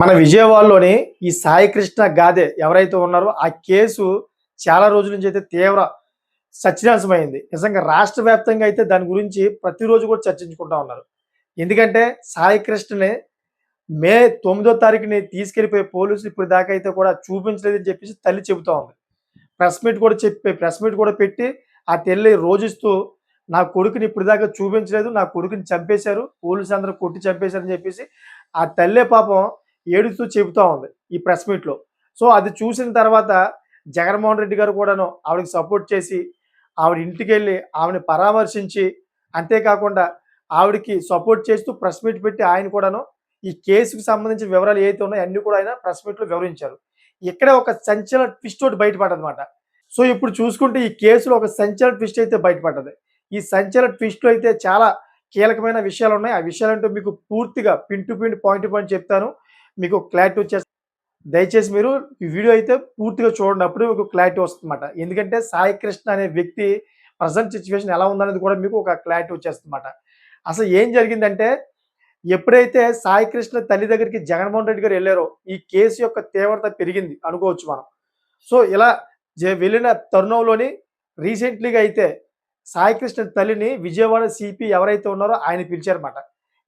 మన విజయవాడలోని ఈ సాయి కృష్ణ గాదె ఎవరైతే ఉన్నారో ఆ కేసు చాలా రోజుల నుంచి అయితే తీవ్ర చర్చనీయాంశమైంది. నిజంగా రాష్ట్ర వ్యాప్తంగా అయితే దాని గురించి ప్రతిరోజు కూడా చర్చించుకుంటా ఉన్నారు. ఎందుకంటే సాయి కృష్ణని మే 9వ తారీఖుని తీసుకెళ్ళిపోయే పోలీసులు ఇప్పటిదాకా అయితే కూడా చూపించలేదని చెప్పేసి తల్లి చెబుతా ఉంది. ప్రెస్ మీట్ కూడా పెట్టి ఆ తల్లి రోజిస్తూ నా కొడుకుని ఇప్పటిదాకా చూపించలేదు. నా కొడుకుని చంపేశారు. పోలీసులందరూ కొట్టి చంపేశారని చెప్పేసి ఆ తల్లే పాపం ఏడుస్తూ చెబుతా ఉంది ఈ ప్రెస్ మీట్‌లో. సో, అది చూసిన తర్వాత జగన్మోహన్ రెడ్డి గారు కూడాను ఆవిడకి సపోర్ట్ చేసి, ఆవిడ ఇంటికెళ్ళి ఆవిడని పరామర్శించి, అంతేకాకుండా ఆవిడకి సపోర్ట్ చేస్తూ ప్రెస్ మీట్ పెట్టి ఆయన కూడాను ఈ కేసుకి సంబంధించిన వివరాలు ఏవైతే ఉన్నాయో అన్నీ కూడా ఆయన ప్రెస్ మీట్‌లో వివరించారు. ఇక్కడే ఒక సంచలన ట్విస్ట్ ఒకటి బయటపడ్డదనమాట. సో, ఇప్పుడు చూసుకుంటే ఈ కేసులో ఒక సంచలన ట్విస్ట్ అయితే బయటపడ్డది. ఈ సంచలన ట్విస్ట్‌లో అయితే చాలా కీలకమైన విషయాలున్నాయి. ఆ విషయాలేంటో మీకు పూర్తిగా pin to pin, point to point చెప్తాను. మీకు క్లారిటీ వచ్చేస్తది. దయచేసి మీరు ఈ వీడియో అయితే పూర్తిగా చూడండి. అప్పుడే మీకు క్లారిటీ వస్తుందన్నమాట. ఎందుకంటే సాయి కృష్ణ అనే వ్యక్తి ప్రెజెంట్ సిట్యుయేషన్ ఎలా ఉందనేది కూడా మీకు ఒక క్లారిటీ వచ్చేస్తుందన్నమాట. అసలు ఏం జరిగిందంటే ఎప్పుడైతే సాయి కృష్ణ తల్లి దగ్గరికి జగన్మోహన్ రెడ్డి గారు ఎళ్లారో ఈ కేసు యొక్క తీవ్రత పెరిగింది అనుకోవచ్చు మనం. సో, ఇలా వెళ్ళిన తరుణంలోని రీసెంట్‌లీగా అయితే సాయి కృష్ణ తల్లిని విజయవాడ సీపీ ఎవరైతే ఉన్నారో ఆయన పిలిచారన్నమాట.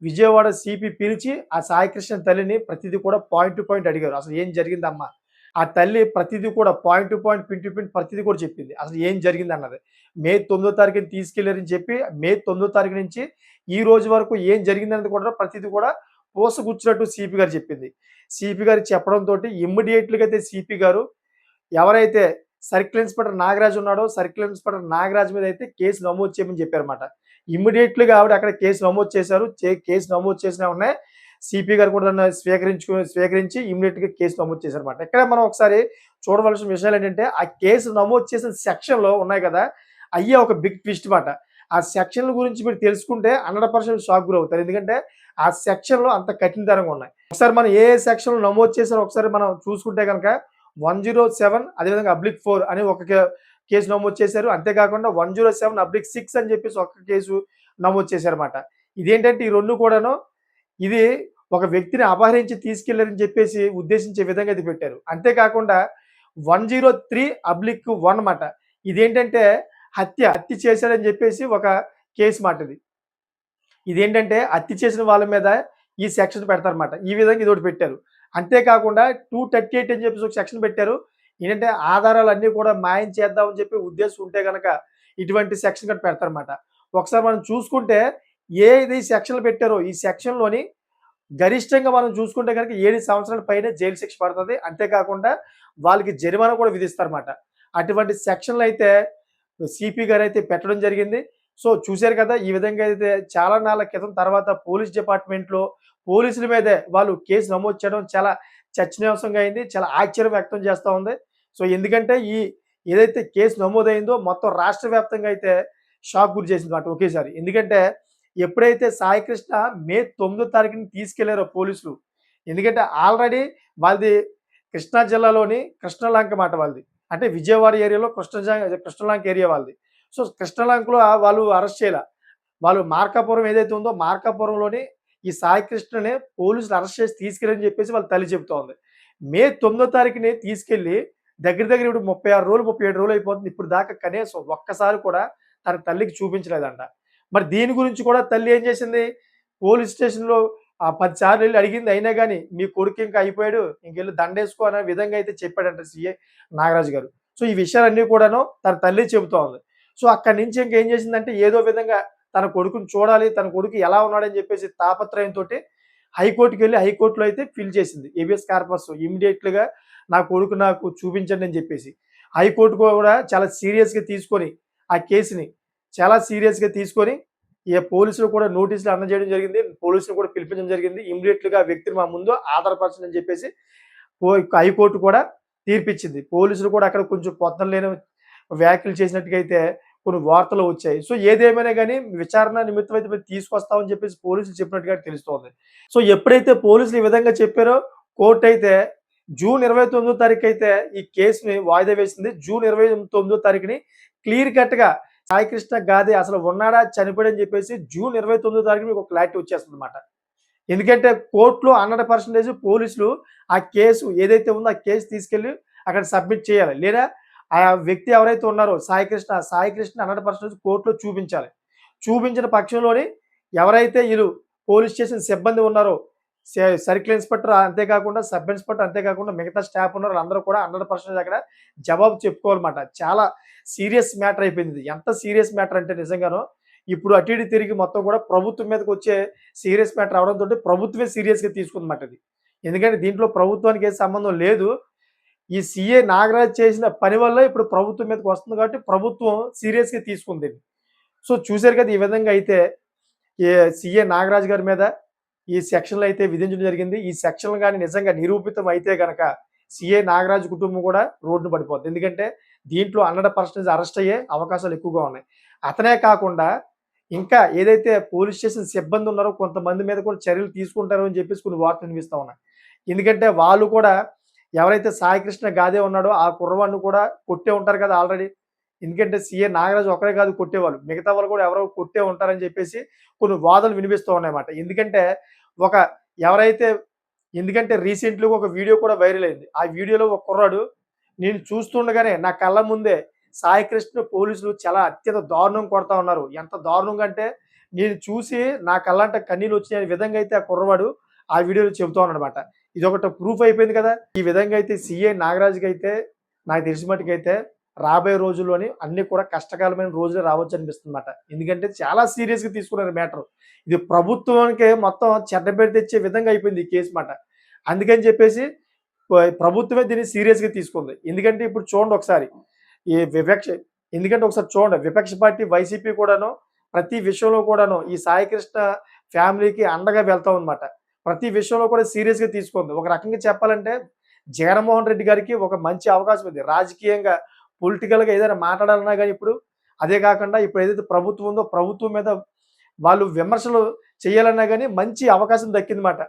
విజయవాడ సీపీ పిలిచి ఆ సాయి కృష్ణ తల్లిని ప్రతిదీ కూడా పాయింట్ టు పాయింట్ అడిగారు. అసలు ఏం జరిగిందమ్మా? ఆ తల్లి ప్రతిదీ కూడా point to point, pin to pin ప్రతిదీ కూడా చెప్పింది. అసలు ఏం జరిగిందన్నది. మే 9వ తారీఖున తీసుకెళ్లారని చెప్పి మే 9వ తారీఖు నుంచి ఈ రోజు వరకు ఏం జరిగిందన్నది కూడా ప్రతిదీ కూడా పూసగుచ్చినట్టు సీపీ గారు చెప్పింది. సీపీ గారికి చెప్పడంతోటి ఇమ్మీడియేట్‌లీగా అయితే సీపీ గారు ఎవరైతే సర్కిల్ ఇన్స్‌పెక్టర్ నాగరాజు ఉన్నాడో, సర్కిల్ ఇన్స్‌పెక్టర్ నాగరాజు మీద అయితే కేసు నమోదు చేయమని చెప్పారన్నమాట. ఇమ్మీడియేట్‌లీగా ఆవిడ అక్కడ కేసు నమోదు చేశారు. కేసు నమోదు చేసిన వెంటనే సీపీ గారు కూడా దాన్ని స్వీకరించి ఇమ్మీడియేట్‌గా కేసు నమోదు చేశారన్నమాట. ఇక్కడ మనం ఒకసారి చూడవలసిన విషయాలేంటంటే, ఆ కేసు నమోదు చేసిన సెక్షన్‌లో ఉన్నాయి కదా! అయ్యే ఒక బిగ్ ట్విస్ట్ మాట. ఆ సెక్షన్‌ల గురించి మీరు తెలుసుకుంటే 100% షాక్ గురవుతారు. ఎందుకంటే, ఆ సెక్షన్‌లో అంత కఠినతరంగా ఉన్నాయి. ఒకసారి మనం ఏ సెక్షన్‌లో నమోదు చేశారో ఒకసారి మనం చూసుకుంటే గనక 107 అదేవిధంగా /4 అని ఒక కేసు నమోదు చేశారు. అంతేకాకుండా 107/6 అని చెప్పేసి ఒక కేసు నమోదు చేశారన్నమాట. ఇదేంటంటే ఈ 2 కూడాను ఇది ఒక వ్యక్తిని అపహరించి తీసుకెళ్లారని చెప్పేసి ఉద్దేశించే విధంగా ఇది పెట్టారు. అంతేకాకుండా 103/1 మాట. ఇదేంటంటే హత్య చేశారని చెప్పేసి ఒక కేసు మాట ఇది. ఇదేంటంటే హత్య చేసిన వాళ్ళ మీద ఈ సెక్షన్ పెడతారన్నమాట. ఈ విధంగా ఇదోటి పెట్టారు. అంతేకాకుండా 238 అని చెప్పేసి ఒక సెక్షన్ పెట్టారు. ఏంటంటే ఆధారాలన్నీ కూడా మాయం చేద్దామని చెప్పి ఉద్దేశం ఉంటే గనక ఇటువంటి సెక్షన్ కూడా పెడతారన్నమాట. ఒకసారి మనం చూసుకుంటే ఏది సెక్షన్‌లు పెట్టారో ఈ సెక్షన్‌లోని గరిష్టంగా మనం చూసుకుంటే గనక 7 సంవత్సరాల పైనే జైలు శిక్ష పడతది. అంతేకాకుండా వాళ్ళకి జరిమానా కూడా విధిస్తారన్నమాట. అటువంటి సెక్షన్‌లయితే సీపీ గారైతే పెట్టడం జరిగింది. సో, చూసారు కదా! ఈ విధంగా అయితే చాలా నాళ్ళ క్రితం తర్వాత పోలీస్ డిపార్ట్‌మెంట్‌లో పోలీసుల మీదే వాళ్ళు కేసు నమోదు చేయడం చాలా చర్చనీయాంశంగా అయింది. చాలా ఆశ్చర్యం వ్యక్తం చేస్తా ఉంది. సో, ఎందుకంటే ఏదైతే కేసు నమోదయిందో మొత్తం రాష్ట్ర వ్యాప్తంగా అయితే షాక్ గురి చేసిందన్నమాట ఒకేసారి. ఎందుకంటే ఎప్పుడైతే సాయి కృష్ణ మే 9వ తారీఖున తీసుకెళ్లారో పోలీసులు. ఎందుకంటే ఆల్రెడీ వాళ్ళది కృష్ణా జిల్లాలోని కృష్ణలంక మాట వాళ్ళది. అంటే విజయవాడ ఏరియాలో కృష్ణలంక ఏరియా వాళ్ళది. సో, కృష్ణలంకలో వాళ్ళు అరెస్ట్ చేయలా. వాళ్ళు మార్కాపురం ఏదైతే ఉందో మార్కాపురంలోని ఈ సాయి కృష్ణని పోలీసులు అరెస్ట్ చేసి తీసుకెళ్ళని చెప్పేసి వాళ్ళ తల్లి చెప్తా ఉంది. మే 9వ తారీఖుని తీసుకెళ్ళి దగ్గర దగ్గర ఇప్పుడు 36 రోజులు, 37 రోజులు అయిపోతుంది. ఇప్పుడు దాకా కనీసం ఒక్కసారి కూడా తన తల్లికి చూపించలేదంట. మరి దీని గురించి కూడా తల్లి ఏం చేసింది? పోలీస్ స్టేషన్‌లో 10 సార్లు ఎళ్లి అడిగింది. అయినా గాని మీ కొడుకు ఇంకా అయిపోయాడు. ఇంకెళ్ళి దండేసుకో అనే విధంగా అయితే చెప్పాడంట సీఐ నాగరాజు గారు. సో, ఈ విషయాలన్నీ కూడాను తన తల్లి చెబుతా ఉంది. సో, అక్కడి నుంచి ఇంకేం చేసిందంటే ఏదో విధంగా తన కొడుకుని చూడాలి. తన కొడుకు ఎలా ఉన్నాడని చెప్పేసి తాపత్రయంతోటి హైకోర్ట్‌కెళ్ళి హైకోర్ట్‌లో అయితే ఫిల్ చేసింది. హేబియస్ కార్పస్ ఇమ్మీడియేట్‌లీగా నా కొడుకు నాకు చూపించండి అని చెప్పేసి. హైకోర్ట్ కూడా చాలా సీరియస్‌గా తీసుకొని ఆ కేసుని చాలా సీరియస్‌గా తీసుకొని పోలీసులు కూడా నోటీసులు అందజేయడం జరిగింది. పోలీసులు కూడా పిలిపించడం జరిగింది. ఇమ్మీడియేట్‌లీగా ఆ వ్యక్తిని మా ముందు ఆధారపరచండి అని చెప్పేసి హైకోర్ట్ కూడా తీర్పిచ్చింది. పోలీసులు కూడా అక్కడ కొంచెం పొంతన లేని వ్యాఖ్యలు చేసినట్టుగా అయితే కొన్ని వార్తలు వచ్చాయి. సో, ఏదేమైనా గాని విచారణ నిమిత్తం అయితే మేము తీసుకొస్తామని చెప్పేసి పోలీసులు చెప్పినట్టుగా తెలుస్తోంది. సో, ఎప్పుడైతే పోలీసులు ఈ విధంగా చెప్పారో కోర్ట్ అయితే జూన్ 29వ తారీఖైతే ఈ కేసుని వాయిదా వేసింది. జూన్ 29వ తారీఖుని క్లియర్ కట్‌గా సాయికృష్ణ గాదే అసలు ఉన్నాడా? చనిపోయాడని చెప్పేసి జూన్ 29వ తారీఖున మీకు ఒక క్లారిటీ వచ్చేస్తుందన్నమాట. ఎందుకంటే కోర్ట్‌లో 100% పోలీసులు ఆ కేసు ఏదైతే ఉందో ఆ కేసు తీసుకెళ్ళి అక్కడ సబ్మిట్ చేయాలి. లేదా ఆ వ్యక్తి ఎవరైతే ఉన్నారో సాయి కృష్ణ 100% కోర్ట్‌లో చూపించాలి. చూపించిన పక్షంలోని ఎవరైతే పోలీస్ స్టేషన్ సిబ్బంది ఉన్నారో సర్కిల్ ఇన్స్‌పెక్టర్ అంతేకాకుండా సబ్ ఇన్స్‌పెక్టర్ అంతేకాకుండా మిగతా స్టాఫ్ ఉన్నారు అందరూ కూడా 100% అక్కడ జవాబు చెప్పుకోవాలమాట. చాలా సీరియస్ మ్యాటర్ అయిపోయింది ఇది. ఎంత సీరియస్ మ్యాటర్ అంటే నిజంగాను ఇప్పుడు అటు ఇటు తిరిగి మొత్తం కూడా ప్రభుత్వం మీదకొచ్చే సీరియస్ మ్యాటర్ అవ్వడంతోటి ప్రభుత్వమే సీరియస్‌గా తీసుకుందన్నమాట ఇది. ఎందుకంటే దీంట్లో ప్రభుత్వానికి ఏ సంబంధం లేదు. ఈ సీఏ నాగరాజు చేసిన పని వల్ల ఇప్పుడు ప్రభుత్వం మీదకి వస్తుంది కాబట్టి ప్రభుత్వం సీరియస్‌గా తీసుకుంది దీన్ని. సో చూసారు కదా! ఈ విధంగా అయితే సీఏ నాగరాజు గారి మీద ఈ సెక్షన్‌లు అయితే విధించడం జరిగింది. ఈ సెక్షన్‌లు గాని నిజంగా నిరూపితం అయితే గనక సీఏ నాగరాజు కుటుంబం కూడా రోడ్డున పడిపోద్ది. ఎందుకంటే దీంట్లో 100% అరెస్ట్ అయ్యే అవకాశాలు ఎక్కువగా ఉన్నాయి. అతనే కాకుండా ఇంకా ఏదైతే పోలీస్ స్టేషన్ సిబ్బంది ఉన్నారో కొంతమంది మీద కూడా చర్యలు తీసుకుంటారు అని చెప్పేసి కొన్ని వార్తలు వినిపిస్తా ఉన్నాయి. ఎందుకంటే వాళ్ళు కూడా ఎవరైతే సాయికృష్ణ గాదే ఉన్నాడో ఆ కుర్రవాడిని కూడా కొట్టే ఉంటారు కదా ఆల్రెడీ. ఎందుకంటే సీఏ నాగరాజు ఒకరే కాదు కొట్టేవాళ్ళు. మిగతా వాళ్ళు కూడా ఎవరో కొట్టే ఉంటారని చెప్పేసి కొన్ని వాదనలు వినిపిస్తూ ఉన్నాయన్నమాట. ఒక ఎవరైతే ఎందుకంటే రీసెంట్‌లీగా ఒక వీడియో కూడా వైరల్ అయింది. ఆ వీడియోలో ఒక కుర్రాడు నేను చూస్తుండగానే నా కళ్ళ ముందే సాయికృష్ణ పోలీసులు చాలా అత్యంత దారుణంగా కొడతా ఉన్నారు. ఎంత దారుణంగా అంటే నేను చూసి నా కళ్ళంట కన్నీళ్లొచ్చినాయి అనే విధంగా అయితే ఆ కుర్రవాడు ఆ వీడియోలో చెబుతా ఉన్నాడన్నమాట. ఇదొకటి ప్రూఫ్ అయిపోయింది కదా! ఈ విధంగా అయితే సీఐ నాగరాజుకైతే నాకు తెలిసిన మట్టుకైతే రాబోయే రోజుల్లోని అన్నీ కూడా కష్టకాలమైన రోజులే రావచ్చనిపిస్తుందన్నమాట. ఎందుకంటే చాలా సీరియస్‌గా తీసుకున్నారు మ్యాటరు. ఇది ప్రభుత్వానికే మొత్తం చెడ్డ పేరు తెచ్చే విధంగా అయిపోయింది ఈ కేసు మాట. అందుకని చెప్పేసి ప్రభుత్వమే దీన్ని సీరియస్‌గా తీసుకుంది. ఎందుకంటే ఇప్పుడు చూడండి ఒకసారి. ఈ వివక్ష ఎందుకంటే ఒకసారి చూడండి విపక్ష పార్టీ వైసీపీ కూడాను ప్రతి విషయంలో కూడాను ఈ సాయికృష్ణ ఫ్యామిలీకి అండగా వెళ్తా ఉందన్నమాట. ప్రతి విషయంలో కూడా సీరియస్‌గా తీసుకుంది. ఒక రకంగా చెప్పాలంటే జగన్మోహన్ రెడ్డి గారికి ఒక మంచి అవకాశం ఉంది. రాజకీయంగా, పొలిటికల్‌గా ఏదైనా మాట్లాడాలన్నా గాని ఇప్పుడు అదే కాకుండా ఇప్పుడు ఏదైతే ప్రభుత్వం ఉందో ప్రభుత్వం మీద వాళ్ళు విమర్శలు చేయాలన్నా గాని మంచి అవకాశం దక్కిందన్నమాట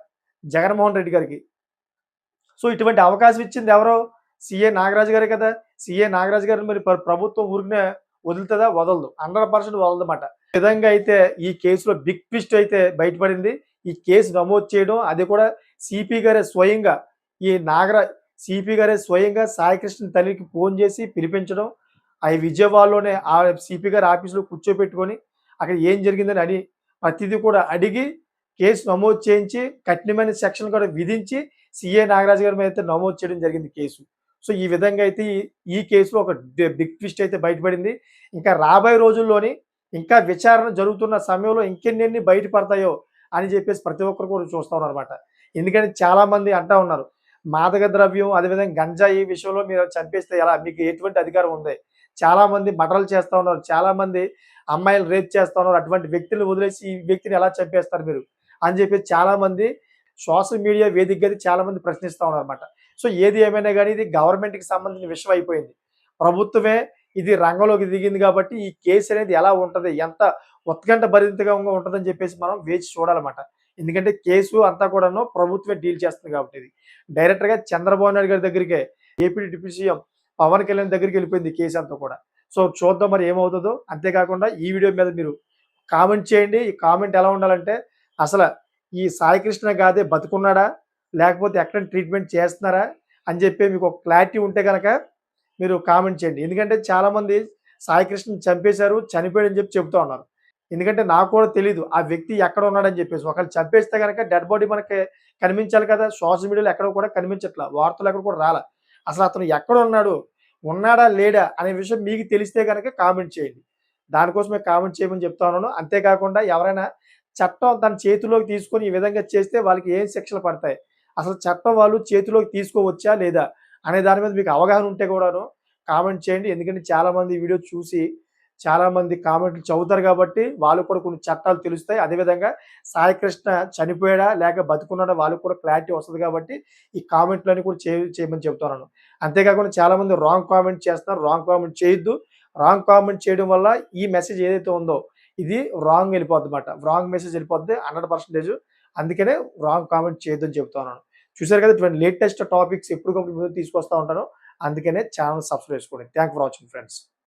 జగన్మోహన్ రెడ్డి గారికి. సో, ఇటువంటి అవకాశం ఇచ్చింది ఎవరు? సీఏ నాగరాజు గారే కదా! సీఏ నాగరాజు గారిని మరి ప్రభుత్వం ఊరికనే వదులుతదా? వదలదు. 100% వదలదమాట. ఈ విధంగా అయితే ఈ కేసులో బిగ్ ట్విస్ట్ అయితే బయటపడింది. ఈ కేసు నమోదు చేయడం, అది కూడా సీపీ గారే స్వయంగా ఈ నాగరా సీపీ గారే స్వయంగా సాయికృష్ణ తల్లికి ఫోను చేసి పిలిపించడం, అయి విజయవాడలోనే సీపీ గారి ఆఫీస్‌లో కూర్చోపెట్టుకొని, అక్కడ ఏం జరిగిందని ప్రతిది కూడా అడిగి, కేసు నమోదు చేయించి, కఠినమైన సెక్షన్‌లు కూడా విధించి సీఏ నాగరాజు గారి మీద అయితే నమోదు చేయడం జరిగింది కేసు. సో, ఈ విధంగా అయితే ఈ కేసులో ఒక బిగ్ ట్విస్ట్ అయితే బయటపడింది. ఇంకా రాబోయే రోజుల్లోని ఇంకా విచారణ జరుగుతున్న సమయంలో ఇంకెన్నెన్ని బయటపడతాయో అని చెప్పేసి ప్రతి ఒక్కరు కూడా చూస్తా ఉన్నారన్నమాట. ఎందుకంటే చాలామంది అంటా ఉన్నారు. మాదక ద్రవ్యం అదేవిధంగా గంజాయి విషయంలో మీరు చంపేస్తే ఎలా? మీకు ఎటువంటి అధికారం ఉంది? చాలామంది మర్డర్‌లు చేస్తా ఉన్నారు. చాలామంది అమ్మాయిలు రేప్ చేస్తా ఉన్నారు. అటువంటి వ్యక్తులను వదిలేసి ఈ వ్యక్తిని ఎలా చంపేస్తారు మీరు? అని చెప్పేసి చాలామంది సోషల్ మీడియా వేదికగా చాలామంది ప్రశ్నిస్తా ఉన్నారన్నమాట. సో, ఏది ఏమైనా గాని ఇది గవర్నమెంట్‌కి సంబంధించిన విషయం అయిపోయింది. ప్రభుత్వమే ఇది రంగంలోకి దిగింది కాబట్టి ఈ కేసు అనేది ఎలా ఉంటది? ఎంత ఉత్కంఠ భరితంగా ఉంటదని చెప్పేసి మనం వేచి చూడాలన్నమాట. ఎందుకంటే కేసు అంతా కూడాను ప్రభుత్వమే డీల్ చేస్తుంది కాబట్టి ఇది. డైరెక్ట్‌గా చంద్రబాబు నాయుడు గారి దగ్గరికే AP deputy CM Pawan Kalyan దగ్గరికెళ్ళిపోయింది ఈ కేసు అంతా కూడా. సో, చూద్దాం మరి ఏమవుతదో. అంతేకాకుండా ఈ వీడియో మీద మీరు కామెంట్ చేయండి. ఈ కామెంట్ ఎలా ఉండాలంటే అసల ఈ సాయికృష్ణ గాదే బతికున్నాడా? లేకపోతే ఎక్కడైనా ట్రీట్‌మెంట్ చేస్తున్నారా? అని చెప్పి మీకు ఒక క్లారిటీ ఉంటే గనక మీరు కామెంట్ చేయండి. ఎందుకంటే చాలామంది సాయికృష్ణని చంపేశారు, చనిపోయాడని చెప్పి చెప్తా ఉన్నారు. ఎందుకంటే నాకు కూడా తెలీదు. ఆ వ్యక్తి ఎక్కడ ఉన్నాడని చెప్పేసి. ఒకవేళ చంపేస్తే గనక డెడ్ బాడీ మనకి కనిపించాలి కదా! సోషల్ మీడియాలో ఎక్కడ కూడా కనిపించట్లా. వార్తలు ఎక్కడ కూడా రాలా. అసలు అతను ఎక్కడున్నాడు? ఉన్నాడా? లేడా? అనే విషయం మీకు తెలిస్తే గనక కామెంట్ చేయండి. దానికోసమే కామెంట్ చేయమని చెప్తా ఉన్నాను. అంతేకాకుండా ఎవరైనా చట్టం తన చేతిలోకి తీసుకొని ఈ విధంగా చేస్తే వాళ్ళకి ఏం శిక్షలు పడతాయి? అసలు చట్టం వాళ్ళు చేతిలోకి తీసుకోవచ్చా? లేదా? అనే దాని మీద మీకు అవగాహన ఉంటే కూడాను కామెంట్ చేయండి. ఎందుకంటే చాలామంది ఈ వీడియో చూసి చాలామంది కామెంట్లు చదువుతారు కాబట్టి వాళ్ళకి కూడా కొన్ని చట్టాలు తెలుస్తాయి. అదేవిధంగా సాయికృష్ణ చనిపోయాడా? లేక బతికున్నాడా? వాళ్ళకి కూడా క్లారిటీ వస్తది కాబట్టి ఈ కామెంట్‌లన్నీ కూడా చేయమని చెప్తున్నాను. అంతేకాకుండా చాలామంది రాంగ్ కామెంట్ చేస్తున్నారు. రాంగ్ కామెంట్ చేయొద్దు. రాంగ్ కామెంట్ చేయడం వల్ల ఈ మెసేజ్ ఏదైతే ఉందో ఇది రాంగ్ ఎళ్ళిపోద్దన్నమాట. రాంగ్ మెసేజ్ ఎళ్ళిపోద్ది 100% అందుకనే రాంగ్ కామెంట్ చేయొద్దని చెప్తున్నాను. చూసారు కదా! ఇటువంటి లేటెస్ట్ టాపిక్స్ ఎప్పటికప్పుడు మీ ముందుకు తీసుకొస్తా ఉంటాను. అందుకనే ఛానెల్ సబ్స్క్రైబ్ చేసుకోండి. Thank for watching friends.